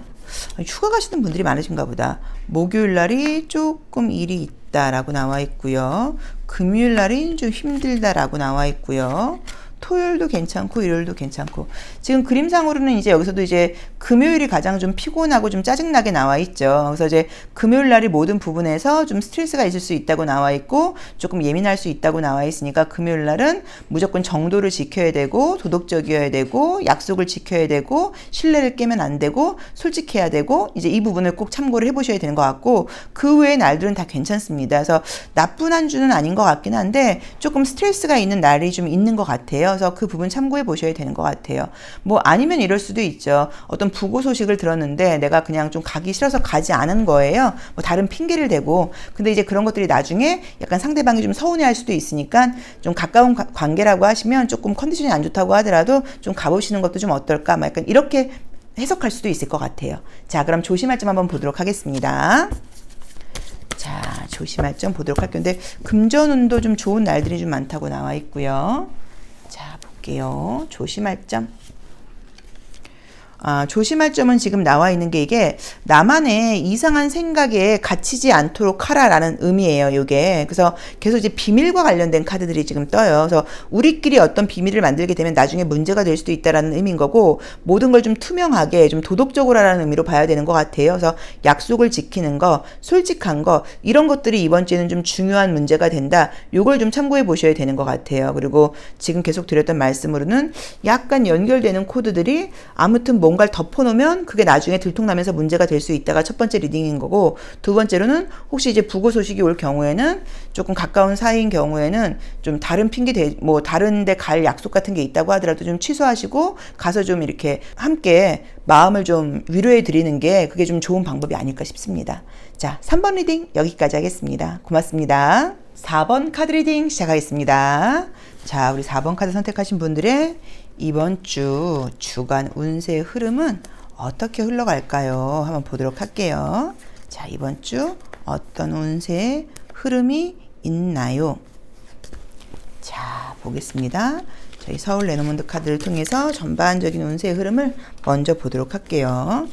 휴가 가시는 분들이 많으신가 보다. 목요일 날이 조금 일이 있다라고 나와 있고요. 금요일 날이 좀 힘들다라고 나와 있고요. 토요일도 괜찮고 일요일도 괜찮고 지금 그림상으로는 이제 여기서도 이제 금요일이 가장 좀 피곤하고 좀 짜증나게 나와 있죠. 그래서 이제 금요일 날이 모든 부분에서 좀 스트레스가 있을 수 있다고 나와 있고 조금 예민할 수 있다고 나와 있으니까 금요일 날은 무조건 정도를 지켜야 되고 도덕적이어야 되고 약속을 지켜야 되고 신뢰를 깨면 안 되고 솔직해야 되고 이제 이 부분을 꼭 참고를 해보셔야 되는 것 같고 그 외의 날들은 다 괜찮습니다. 그래서 나쁜 한 주는 아닌 것 같긴 한데 조금 스트레스가 있는 날이 좀 있는 것 같아요. 그래서 그 부분 참고해 보셔야 되는 것 같아요. 뭐 아니면 이럴 수도 있죠. 어떤 부고 소식을 들었는데 내가 그냥 좀 가기 싫어서 가지 않은 거예요. 뭐 다른 핑계를 대고. 근데 이제 그런 것들이 나중에 약간 상대방이 좀 서운해할 수도 있으니까 좀 가까운 관계라고 하시면 조금 컨디션이 안 좋다고 하더라도 좀 가보시는 것도 좀 어떨까? 막 약간 이렇게 해석할 수도 있을 것 같아요. 자, 그럼 조심할 점 한번 보도록 하겠습니다. 자, 조심할 점 보도록 할게요. 근데 금전운도 좀 좋은 날들이 좀 많다고 나와 있고요. 자, 볼게요. 조심할 점. 조심할 점은 지금 나와 있는 게 이게 나만의 이상한 생각에 갇히지 않도록 하라라는 의미예요, 요게. 그래서 계속 이제 비밀과 관련된 카드들이 지금 떠요. 그래서 우리끼리 어떤 비밀을 만들게 되면 나중에 문제가 될 수도 있다라는 의미인 거고 모든 걸 좀 투명하게 좀 도덕적으로 하라는 의미로 봐야 되는 것 같아요. 그래서 약속을 지키는 거, 솔직한 거 이런 것들이 이번 주에는 좀 중요한 문제가 된다. 요걸 좀 참고해 보셔야 되는 것 같아요. 그리고 지금 계속 드렸던 말씀으로는 약간 연결되는 코드들이 아무튼 뭔가를 덮어놓으면 그게 나중에 들통나면서 문제가 될 수 있다가 첫 번째 리딩인 거고 두 번째로는 혹시 이제 부고 소식이 올 경우에는 조금 가까운 사이인 경우에는 좀 다른 핑계 뭐 다른 데 갈 약속 같은 게 있다고 하더라도 좀 취소하시고 가서 좀 이렇게 함께 마음을 좀 위로해 드리는 게 그게 좀 좋은 방법이 아닐까 싶습니다. 자, 3번 리딩 여기까지 하겠습니다. 고맙습니다. 4번 카드 리딩 시작하겠습니다. 자, 우리 4번 카드 선택하신 분들의 이번 주 주간 운세의 흐름은 어떻게 흘러갈까요? 한번 보도록 할게요. 자, 이번 주 어떤 운세의 흐름이 있나요? 자, 보겠습니다. 저희 서울 레노몬드 카드를 통해서 전반적인 운세의 흐름을 먼저 보도록 할게요.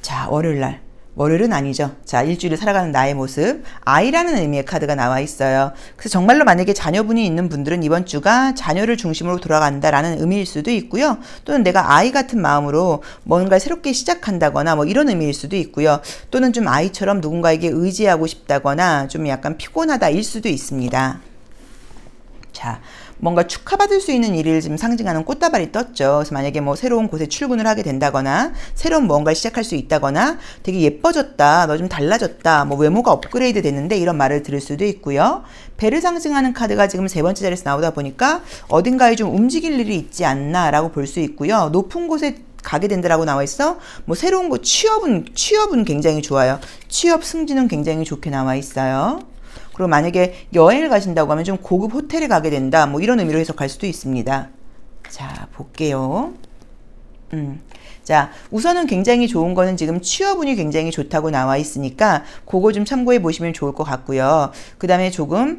자, 월요일은 아니죠. 자, 일주일을 살아가는 나의 모습. 아이라는 의미의 카드가 나와 있어요. 그래서 정말로 만약에 자녀분이 있는 분들은 이번 주가 자녀를 중심으로 돌아간다라는 의미일 수도 있고요. 또는 내가 아이 같은 마음으로 뭔가 새롭게 시작한다거나 뭐 이런 의미일 수도 있고요. 또는 좀 아이처럼 누군가에게 의지하고 싶다거나 좀 약간 피곤하다일 수도 있습니다. 자, 뭔가 축하받을 수 있는 일을 지금 상징하는 꽃다발이 떴죠. 그래서 만약에 뭐 새로운 곳에 출근을 하게 된다거나 새로운 뭔가를 시작할 수 있다거나 되게 예뻐졌다, 너 좀 달라졌다, 뭐 외모가 업그레이드 됐는데 이런 말을 들을 수도 있고요. 배를 상징하는 카드가 지금 세 번째 자리에서 나오다 보니까 어딘가에 좀 움직일 일이 있지 않나 라고 볼 수 있고요. 높은 곳에 가게 된다라고 나와 있어. 뭐 새로운 곳 취업은 굉장히 좋아요. 취업 승진은 굉장히 좋게 나와 있어요. 그리고 만약에 여행을 가신다고 하면 좀 고급 호텔에 가게 된다. 뭐 이런 의미로 해석할 수도 있습니다. 자, 볼게요. 자, 우선은 굉장히 좋은 거는 지금 취업운이 굉장히 좋다고 나와 있으니까 그거 좀 참고해 보시면 좋을 것 같고요. 그 다음에 조금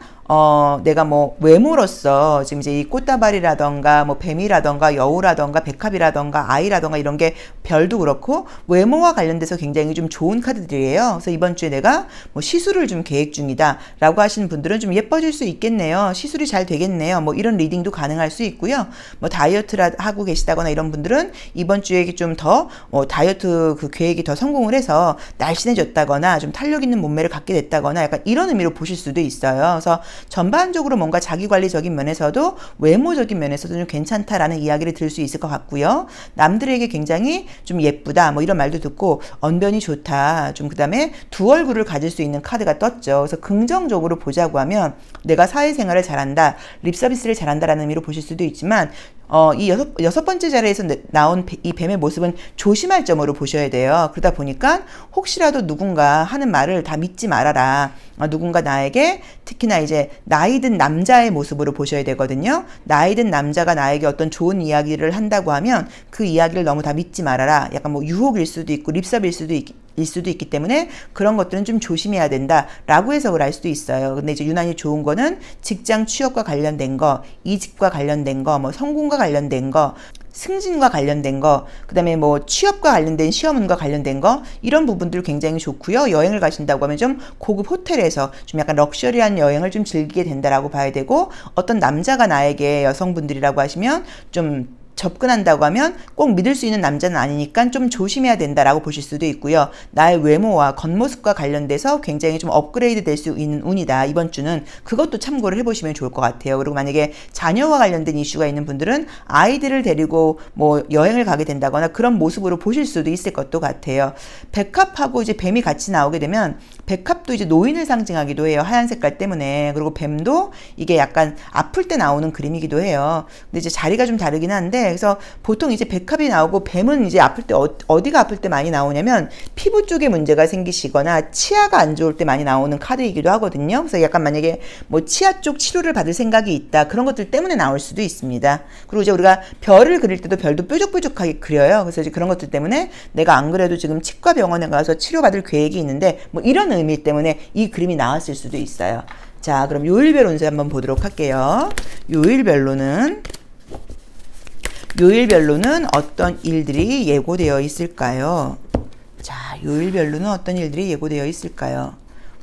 내가 뭐 외모로서 지금 이제 이 꽃다발이라던가 뭐 뱀이라던가 여우라던가 백합이라던가 아이라던가 이런 게 별도 그렇고 외모와 관련돼서 굉장히 좀 좋은 카드들이에요. 그래서 이번 주에 내가 뭐 시술을 좀 계획 중이다 라고 하시는 분들은 좀 예뻐질 수 있겠네요. 시술이 잘 되겠네요. 뭐 이런 리딩도 가능할 수 있고요. 뭐 다이어트를 하고 계시다거나 이런 분들은 이번 주에 좀 더 다이어트 그 계획이 더 성공을 해서 날씬해졌다거나 좀 탄력 있는 몸매를 갖게 됐다거나 약간 이런 의미로 보실 수도 있어요. 그래서 전반적으로 뭔가 자기관리적인 면에서도 외모적인 면에서도 좀 괜찮다라는 이야기를 들을 수 있을 것 같고요. 남들에게 굉장히 좀 예쁘다 뭐 이런 말도 듣고 언변이 좋다. 좀 그다음에 두 얼굴을 가질 수 있는 카드가 떴죠. 그래서 긍정적으로 보자고 하면 내가 사회생활을 잘한다, 립서비스를 잘한다라는 의미로 보실 수도 있지만 이 여섯 번째 자리에서 나온 이 뱀의 모습은 조심할 점으로 보셔야 돼요. 그러다 보니까 혹시라도 누군가 하는 말을 다 믿지 말아라. 누군가 나에게 특히나 이제 나이 든 남자의 모습으로 보셔야 되거든요. 나이 든 남자가 나에게 어떤 좋은 이야기를 한다고 하면 그 이야기를 너무 다 믿지 말아라. 약간 뭐 유혹일 수도 있고 립서비일 수도 있기 때문에 그런 것들은 좀 조심해야 된다라고 해석을 할 수도 있어요. 근데 이제 유난히 좋은 거는 직장 취업과 관련된 거, 이직과 관련된 거, 뭐 성공과 관련된 거, 승진과 관련된 거, 그 다음에 뭐 취업과 관련된 시험운과 관련된 거, 이런 부분들 굉장히 좋고요. 여행을 가신다고 하면 좀 고급 호텔에서 좀 약간 럭셔리한 여행을 좀 즐기게 된다라고 봐야 되고, 어떤 남자가 나에게 여성분들이라고 하시면 좀 접근한다고 하면 꼭 믿을 수 있는 남자는 아니니까 좀 조심해야 된다라고 보실 수도 있고요. 나의 외모와 겉모습과 관련돼서 굉장히 좀 업그레이드 될 수 있는 운이다. 이번 주는 그것도 참고를 해보시면 좋을 것 같아요. 그리고 만약에 자녀와 관련된 이슈가 있는 분들은 아이들을 데리고 뭐 여행을 가게 된다거나 그런 모습으로 보실 수도 있을 것도 같아요. 백합하고 이제 뱀이 같이 나오게 되면 백합도 이제 노인을 상징하기도 해요. 하얀 색깔 때문에. 그리고 뱀도 이게 약간 아플 때 나오는 그림이기도 해요. 근데 이제 자리가 좀 다르긴 한데 그래서 보통 이제 백합이 나오고 뱀은 이제 아플 때 어디가 아플 때 많이 나오냐면 피부 쪽에 문제가 생기시거나 치아가 안 좋을 때 많이 나오는 카드이기도 하거든요. 그래서 약간 만약에 뭐 치아 쪽 치료를 받을 생각이 있다 그런 것들 때문에 나올 수도 있습니다. 그리고 이제 우리가 별을 그릴 때도 별도 뾰족뾰족하게 그려요. 그래서 이제 그런 것들 때문에 내가 안 그래도 지금 치과 병원에 가서 치료받을 계획이 있는데 뭐 이런 의미 때문에 이 그림이 나왔을 수도 있어요. 자, 그럼 요일별 운세 한번 보도록 할게요. 요일별로는 어떤 일들이 예고되어 있을까요? 자, 요일별로는 어떤 일들이 예고되어 있을까요?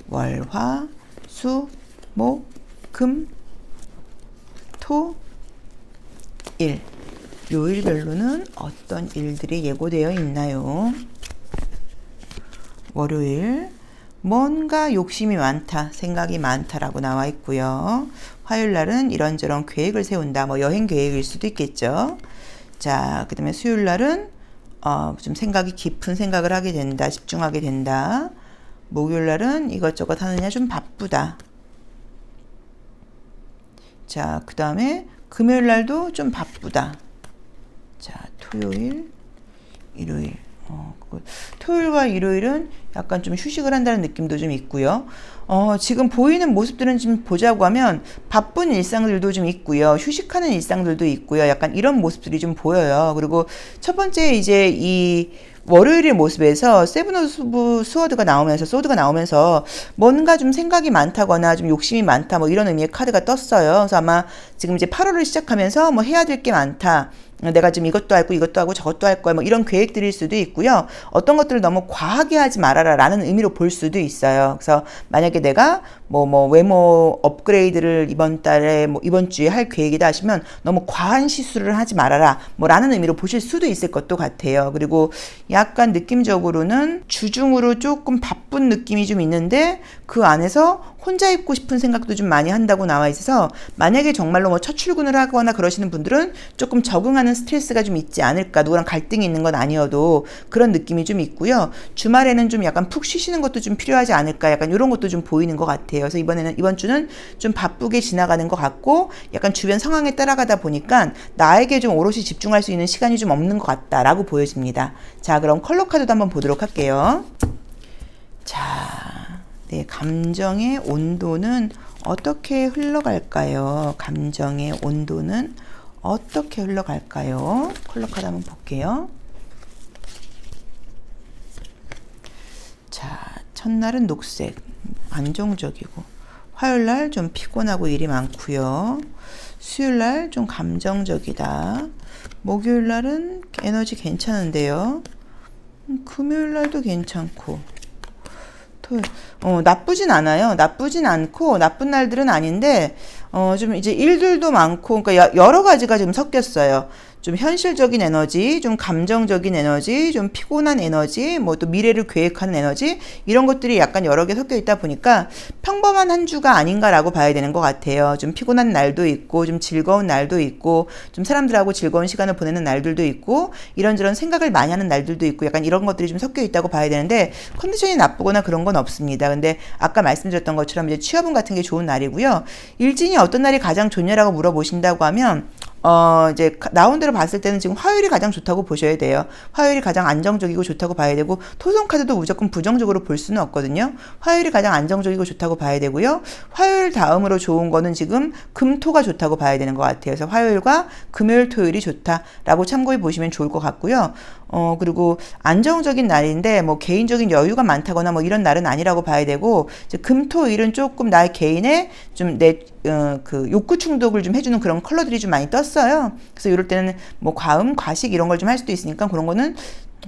월, 화, 수, 목, 금, 토, 일. 요일별로는 어떤 일들이 예고되어 있나요? 월요일, 뭔가 욕심이 많다, 생각이 많다라고 나와 있고요. 화요일 날은 이런저런 계획을 세운다, 뭐 여행 계획일 수도 있겠죠. 자, 그 다음에 수요일 날은 좀 생각이 깊은 생각을 하게 된다, 집중하게 된다. 목요일 날은 이것저것 하느냐 좀 바쁘다. 자, 그 다음에 금요일 날도 좀 바쁘다. 자, 토요일, 일요일. 토요일과 일요일은 약간 좀 휴식을 한다는 느낌도 좀 있고요. 지금 보이는 모습들은 좀 보자고 하면 바쁜 일상들도 좀 있고요. 휴식하는 일상들도 있고요. 약간 이런 모습들이 좀 보여요. 그리고 첫 번째 이제 이 월요일의 모습에서 세븐 오브 스워드가 나오면서 소드가 나오면서 뭔가 좀 생각이 많다거나 좀 욕심이 많다 뭐 이런 의미의 카드가 떴어요. 그래서 아마 지금 이제 8월을 시작하면서 뭐 해야 될 게 많다. 내가 지금 이것도 하고 저것도 할 거야 뭐 이런 계획들일 수도 있고요. 어떤 것들을 너무 과하게 하지 말아라 라는 의미로 볼 수도 있어요. 그래서 만약에 내가 뭐 외모 업그레이드를 이번 달에 뭐 이번 주에 할 계획이다 하시면 너무 과한 시술을 하지 말아라 뭐 라는 의미로 보실 수도 있을 것도 같아요. 그리고 약간 느낌적으로는 주중으로 조금 바쁜 느낌이 좀 있는데 그 안에서 혼자 있고 싶은 생각도 좀 많이 한다고 나와 있어서 만약에 정말로 뭐 첫 출근을 하거나 그러시는 분들은 조금 적응하는 스트레스가 좀 있지 않을까. 누구랑 갈등이 있는 건 아니어도 그런 느낌이 좀 있고요. 주말에는 좀 약간 푹 쉬시는 것도 좀 필요하지 않을까. 약간 이런 것도 좀 보이는 것 같아요. 그래서 이번 주는 좀 바쁘게 지나가는 것 같고 약간 주변 상황에 따라가다 보니까 나에게 좀 오롯이 집중할 수 있는 시간이 좀 없는 것 같다라고 보여집니다. 자, 그럼 컬러 카드도 한번 보도록 할게요. 자, 네, 감정의 온도는 어떻게 흘러갈까요? 감정의 온도는 어떻게 흘러갈까요? 컬러 카드 한번 볼게요. 자, 첫날은 녹색, 안정적이고, 화요일날 좀 피곤하고 일이 많고요. 수요일날 좀 감정적이다. 목요일날은 에너지 괜찮은데요. 금요일날도 괜찮고, 나쁘진 않아요. 나쁘진 않고 나쁜 날들은 아닌데 좀 이제 일들도 많고 그러니까 여러 가지가 지금 섞였어요. 좀 현실적인 에너지, 좀 감정적인 에너지, 좀 피곤한 에너지, 뭐 또 미래를 계획하는 에너지 이런 것들이 약간 여러 개 섞여 있다 보니까 평범한 한 주가 아닌가라고 봐야 되는 것 같아요. 좀 피곤한 날도 있고 좀 즐거운 날도 있고 좀 사람들하고 즐거운 시간을 보내는 날들도 있고 이런저런 생각을 많이 하는 날들도 있고 약간 이런 것들이 좀 섞여 있다고 봐야 되는데 컨디션이 나쁘거나 그런 건 없습니다. 근데 아까 말씀드렸던 것처럼 이제 취업운 같은 게 좋은 날이고요. 일진이 어떤 날이 가장 좋냐라고 물어보신다고 하면 이제 나온 대로 봤을 때는 지금 화요일이 가장 좋다고 보셔야 돼요. 화요일이 가장 안정적이고 좋다고 봐야 되고 토성 카드도 무조건 부정적으로 볼 수는 없거든요. 화요일이 가장 안정적이고 좋다고 봐야 되고요. 화요일 다음으로 좋은 거는 지금 금토가 좋다고 봐야 되는 것 같아요. 그래서 화요일과 금요일, 토요일이 좋다라고 참고해 보시면 좋을 것 같고요. 그리고 안정적인 날인데 뭐 개인적인 여유가 많다거나 뭐 이런 날은 아니라고 봐야 되고 이제 금토일은 조금 나의 개인의 좀 그 욕구 충족을 좀 해주는 그런 컬러들이 좀 많이 떴어요. 그래서 이럴 때는 뭐 과음, 과식 이런 걸 좀 할 수도 있으니까 그런 거는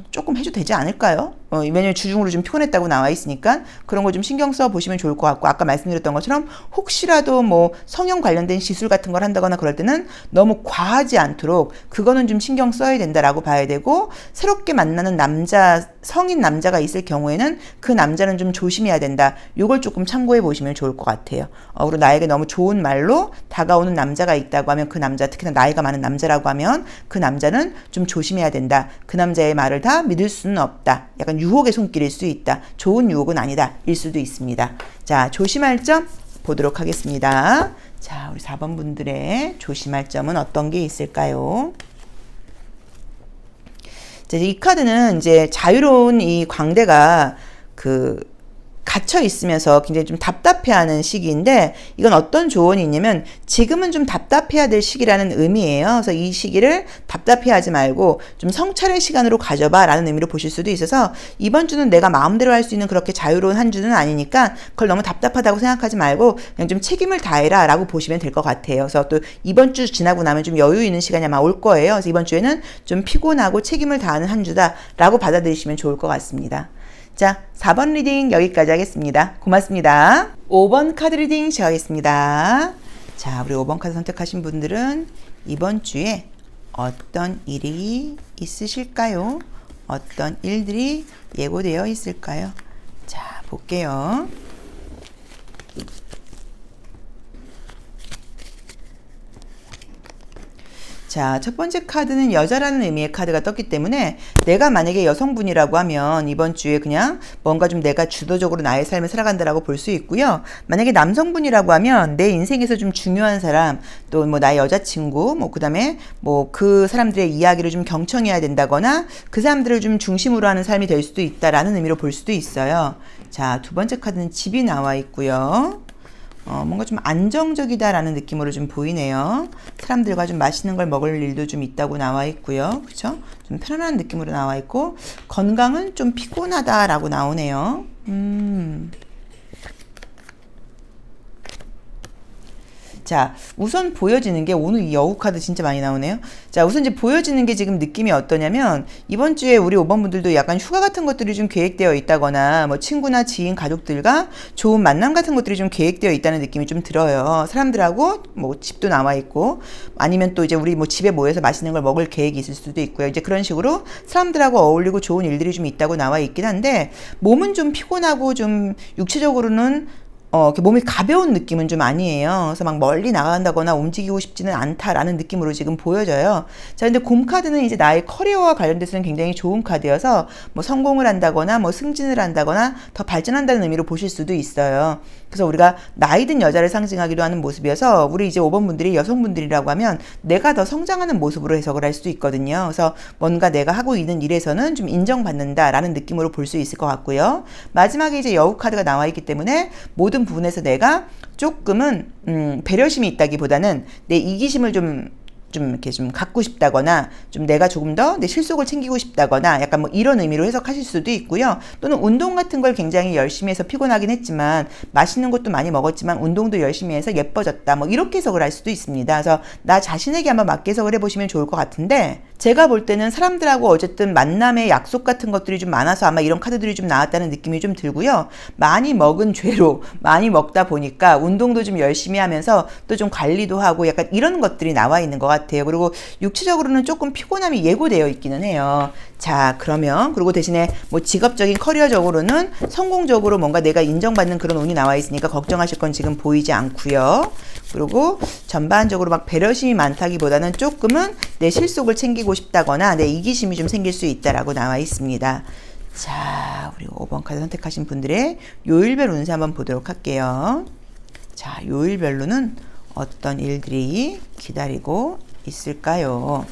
조금 해도 되지 않을까요? 왜냐면 주중으로 좀 피곤했다고 나와 있으니까 그런 거 좀 신경 써 보시면 좋을 것 같고 아까 말씀드렸던 것처럼 혹시라도 뭐 성형 관련된 시술 같은 걸 한다거나 그럴 때는 너무 과하지 않도록 그거는 좀 신경 써야 된다라고 봐야 되고 새롭게 만나는 남자 성인 남자가 있을 경우에는 그 남자는 좀 조심해야 된다. 요걸 조금 참고해 보시면 좋을 것 같아요. 그리고 나에게 너무 좋은 말로 다가오는 남자가 있다고 하면 그 남자 특히나 나이가 많은 남자라고 하면 그 남자는 좀 조심해야 된다. 그 남자의 말을 다 믿을 수는 없다. 약간 유혹의 손길일 수 있다. 좋은 유혹은 아니다. 일 수도 있습니다. 자, 조심할 점 보도록 하겠습니다. 자, 우리 4번 분들의 조심할 점은 어떤 게 있을까요? 자, 이 카드는 이제 자유로운 이 광대가 갇혀 있으면서 굉장히 좀 답답해하는 시기인데 이건 어떤 조언이 있냐면 지금은 좀 답답해야 될 시기라는 의미예요. 그래서 이 시기를 답답해하지 말고 좀 성찰의 시간으로 가져봐 라는 의미로 보실 수도 있어서 이번 주는 내가 마음대로 할 수 있는 그렇게 자유로운 한 주는 아니니까 그걸 너무 답답하다고 생각하지 말고 그냥 좀 책임을 다해라 라고 보시면 될 것 같아요. 그래서 또 이번 주 지나고 나면 좀 여유 있는 시간이 아마 올 거예요. 그래서 이번 주에는 좀 피곤하고 책임을 다하는 한 주다 라고 받아들이시면 좋을 것 같습니다. 자, 4번 리딩 여기까지 하겠습니다. 고맙습니다. 5번 카드 리딩 시작하겠습니다. 자, 우리 5번 카드 선택하신 분들은 이번 주에 어떤 일이 있으실까요? 어떤 일들이 예고되어 있을까요? 자, 볼게요. 자, 첫 번째 카드는 여자라는 의미의 카드가 떴기 때문에 내가 만약에 여성분이라고 하면 이번 주에 그냥 뭔가 좀 내가 주도적으로 나의 삶을 살아간다라고 볼 수 있고요. 만약에 남성분이라고 하면 내 인생에서 좀 중요한 사람, 또 뭐 나의 여자친구, 뭐 그다음에 뭐 그 사람들의 이야기를 좀 경청해야 된다거나 그 사람들을 좀 중심으로 하는 삶이 될 수도 있다라는 의미로 볼 수도 있어요. 자, 두 번째 카드는 집이 나와 있고요. 뭔가 좀 안정적이다라는 느낌으로 좀 보이네요. 사람들과 좀 맛있는 걸 먹을 일도 좀 있다고 나와 있고요. 그쵸? 좀 편안한 느낌으로 나와 있고, 건강은 좀 피곤하다라고 나오네요. 자, 우선 보여지는 게 오늘 이 여우 카드 진짜 많이 나오네요. 자, 우선 이제 보여지는 게 지금 느낌이 어떠냐면 이번 주에 우리 5번 분들도 약간 휴가 같은 것들이 좀 계획되어 있다거나 뭐 친구나 지인 가족들과 좋은 만남 같은 것들이 좀 계획되어 있다는 느낌이 좀 들어요. 사람들하고 뭐 집도 나와 있고 아니면 또 이제 우리 뭐 집에 모여서 맛있는 걸 먹을 계획이 있을 수도 있고요. 이제 그런 식으로 사람들하고 어울리고 좋은 일들이 좀 있다고 나와 있긴 한데 몸은 좀 피곤하고 좀 육체적으로는 이렇게 몸이 가벼운 느낌은 좀 아니에요. 그래서 막 멀리 나간다거나 움직이고 싶지는 않다라는 느낌으로 지금 보여져요. 자, 근데 곰 카드는 이제 나의 커리어와 관련돼서는 굉장히 좋은 카드여서 뭐 성공을 한다거나 뭐 승진을 한다거나 더 발전한다는 의미로 보실 수도 있어요. 그래서 우리가 나이 든 여자를 상징하기도 하는 모습이어서 우리 이제 5번 분들이 여성분들이라고 하면 내가 더 성장하는 모습으로 해석을 할 수도 있거든요. 그래서 뭔가 내가 하고 있는 일에서는 좀 인정받는다라는 느낌으로 볼 수 있을 것 같고요. 마지막에 이제 여우 카드가 나와 있기 때문에 모든 부분에서 내가 조금은 배려심이 있다기보다는 내 이기심을 좀 이렇게 좀 갖고 싶다거나 좀 내가 조금 더 내 실속을 챙기고 싶다거나 약간 뭐 이런 의미로 해석하실 수도 있고요. 또는 운동 같은 걸 굉장히 열심히 해서 피곤하긴 했지만 맛있는 것도 많이 먹었지만 운동도 열심히 해서 예뻐졌다. 뭐 이렇게 해석을 할 수도 있습니다. 그래서 나 자신에게 한번 맞게 해석을 해보시면 좋을 것 같은데 제가 볼 때는 사람들하고 어쨌든 만남의 약속 같은 것들이 좀 많아서 아마 이런 카드들이 좀 나왔다는 느낌이 좀 들고요. 많이 먹은 죄로 많이 먹다 보니까 운동도 좀 열심히 하면서 또 좀 관리도 하고 약간 이런 것들이 나와 있는 것 같아요. 그리고 육체적으로는 조금 피곤함이 예고되어 있기는 해요. 자, 그러면 그리고 대신에 뭐 직업적인 커리어적으로는 성공적으로 뭔가 내가 인정받는 그런 운이 나와 있으니까 걱정하실 건 지금 보이지 않고요. 그리고 전반적으로 막 배려심이 많다기보다는 조금은 내 실속을 챙기고 싶다거나 내 이기심이 좀 생길 수 있다라고 나와 있습니다. 자, 우리 5번 카드 선택하신 분들의 요일별 운세 한번 보도록 할게요. 자, 요일별로는 어떤 일들이 기다리고 있을까요?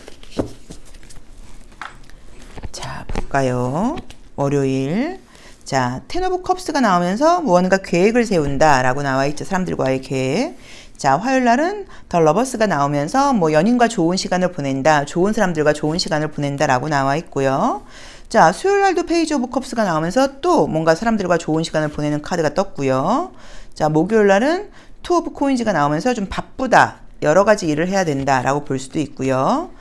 자, 볼까요? 월요일. 자, 텐 오브 컵스가 나오면서 무언가 계획을 세운다 라고 나와 있죠. 사람들과의 계획. 자, 화요일 날은 더 러버스가 나오면서 뭐 연인과 좋은 시간을 보낸다, 좋은 사람들과 좋은 시간을 보낸다 라고 나와 있고요. 자, 수요일 날도 페이지 오브 컵스가 나오면서 또 뭔가 사람들과 좋은 시간을 보내는 카드가 떴고요. 자, 목요일 날은 투 오브 코인즈가 나오면서 좀 바쁘다, 여러 가지 일을 해야 된다 라고 볼 수도 있고요.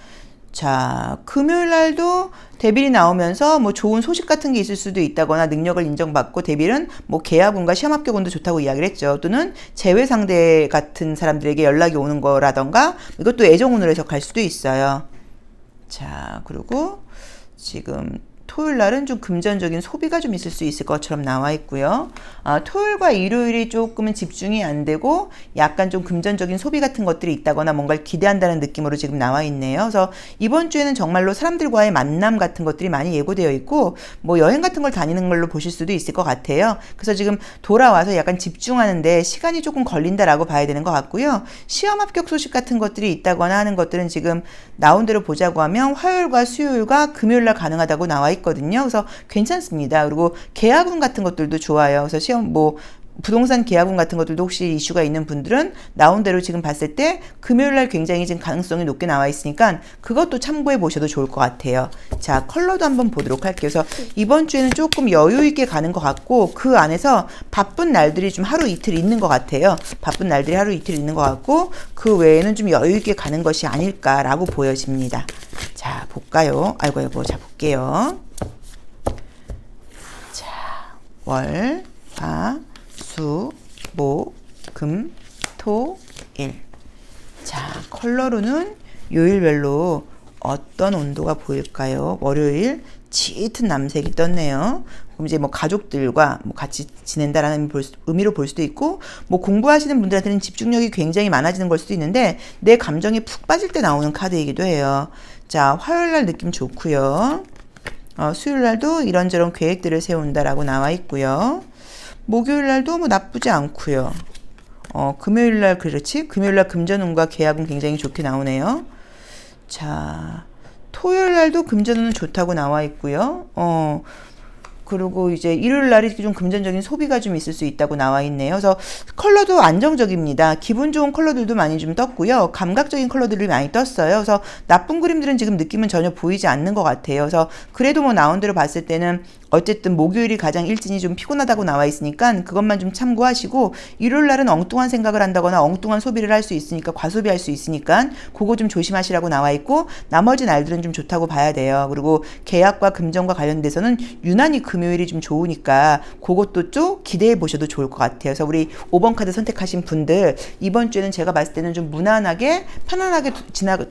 자, 금요일 날도 데빌이 나오면서 뭐 좋은 소식 같은 게 있을 수도 있다거나 능력을 인정받고 데빌은 뭐 계약운과 시험 합격운도 좋다고 이야기를 했죠. 또는 재회 상대 같은 사람들에게 연락이 오는 거라던가 이것도 애정운으로 해석할 수도 있어요. 자, 그리고 지금 토요일 날은 좀 금전적인 소비가 좀 있을 수 있을 것처럼 나와 있고요. 토요일과 일요일이 조금은 집중이 안 되고 약간 좀 금전적인 소비 같은 것들이 있다거나 뭔가를 기대한다는 느낌으로 지금 나와 있네요. 그래서 이번 주에는 정말로 사람들과의 만남 같은 것들이 많이 예고되어 있고 뭐 여행 같은 걸 다니는 걸로 보실 수도 있을 것 같아요. 그래서 지금 돌아와서 약간 집중하는데 시간이 조금 걸린다라고 봐야 되는 것 같고요. 시험 합격 소식 같은 것들이 있다거나 하는 것들은 지금 나온 대로 보자고 하면 화요일과 수요일과 금요일 날 가능하다고 나와 있거든요. 그래서 괜찮습니다. 그리고 계약운 같은 것들도 좋아요. 그래서 시험 뭐 부동산 계약운 같은 것들도 혹시 이슈가 있는 분들은 나온 대로 지금 봤을 때 금요일 날 굉장히 지금 가능성이 높게 나와 있으니까 그것도 참고해 보셔도 좋을 것 같아요. 자, 컬러도 한번 보도록 할게요. 그래서 이번 주에는 조금 여유 있게 가는 것 같고 그 안에서 바쁜 날들이 좀 하루 이틀 있는 것 같아요. 바쁜 날들이 하루 이틀 있는 것 같고 그 외에는 좀 여유 있게 가는 것이 아닐까라고 보여집니다. 자, 볼까요? 아이고, 자, 볼게요. 자, 월, 화, 수, 목, 금, 토, 일. 자, 컬러로는 요일별로 어떤 온도가 보일까요? 월요일 짙은 남색이 떴네요. 그럼 이제 뭐 가족들과 뭐 같이 지낸다라는 의미로 볼 수도 있고, 뭐 공부하시는 분들한테는 집중력이 굉장히 많아지는 걸 수도 있는데 내 감정이 푹 빠질 때 나오는 카드이기도 해요. 자, 화요일 날 느낌 좋고요. 수요일 날도 이런저런 계획들을 세운다라고 나와 있고요. 목요일 날도 뭐 나쁘지 않고요. 금요일 날 그렇지? 금요일 날 금전운과 계약은 굉장히 좋게 나오네요. 자, 토요일 날도 금전운은 좋다고 나와 있고요. 그리고 이제 일요일 날이 좀 금전적인 소비가 좀 있을 수 있다고 나와 있네요. 그래서 컬러도 안정적입니다. 기분 좋은 컬러들도 많이 좀 떴고요. 감각적인 컬러들이 많이 떴어요. 그래서 나쁜 그림들은 지금 느낌은 전혀 보이지 않는 것 같아요. 그래서 그래도 뭐 나온 대로 봤을 때는 어쨌든 목요일이 가장 일진이 좀 피곤하다고 나와 있으니까 그것만 좀 참고하시고, 일요일 날은 엉뚱한 생각을 한다거나 엉뚱한 소비를 할 수 있으니까, 과소비할 수 있으니까 그거 좀 조심하시라고 나와 있고, 나머지 날들은 좀 좋다고 봐야 돼요. 그리고 계약과 금전과 관련돼서는 유난히 금요일이 좀 좋으니까 그것도 좀 기대해 보셔도 좋을 것 같아요. 그래서 우리 5번 카드 선택하신 분들, 이번 주에는 제가 봤을 때는 좀 무난하게 편안하게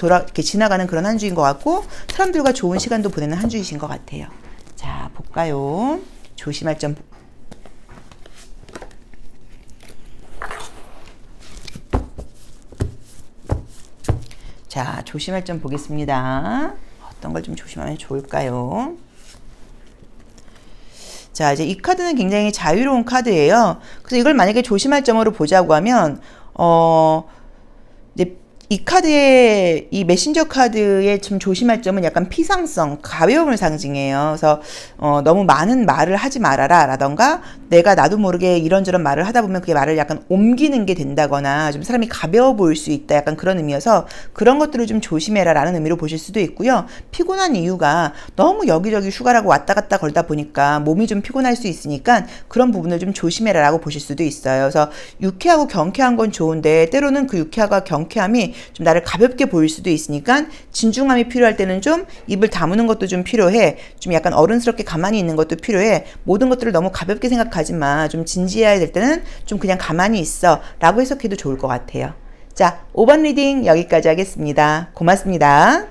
이렇게 지나가는 그런 한 주인 것 같고, 사람들과 좋은 시간도 보내는 한 주이신 것 같아요. 자, 볼까요? 조심할 점. 자, 조심할 점 보겠습니다. 어떤 걸 좀 조심하면 좋을까요? 자, 이제 이 카드는 굉장히 자유로운 카드예요. 그래서 이걸 만약에 조심할 점으로 보자고 하면, 이제 이 카드의, 이 메신저 카드의 좀 조심할 점은 약간 피상성, 가벼움을 상징해요. 그래서, 너무 많은 말을 하지 말아라 라던가, 내가 나도 모르게 이런저런 말을 하다 보면 그게 말을 약간 옮기는 게 된다거나, 좀 사람이 가벼워 보일 수 있다. 약간 그런 의미여서, 그런 것들을 좀 조심해라 라는 의미로 보실 수도 있고요. 피곤한 이유가 너무 여기저기 휴가라고 왔다 갔다 걸다 보니까 몸이 좀 피곤할 수 있으니까 그런 부분을 좀 조심해라 라고 보실 수도 있어요. 그래서 유쾌하고 경쾌한 건 좋은데, 때로는 그 유쾌함과 경쾌함이 좀 나를 가볍게 보일 수도 있으니까 진중함이 필요할 때는 좀 입을 다무는 것도 좀 필요해. 좀 약간 어른스럽게 가만히 있는 것도 필요해. 모든 것들을 너무 가볍게 생각하지 마. 좀 진지해야 될 때는 좀 그냥 가만히 있어 라고 해석해도 좋을 것 같아요. 자, 5번 리딩 여기까지 하겠습니다. 고맙습니다.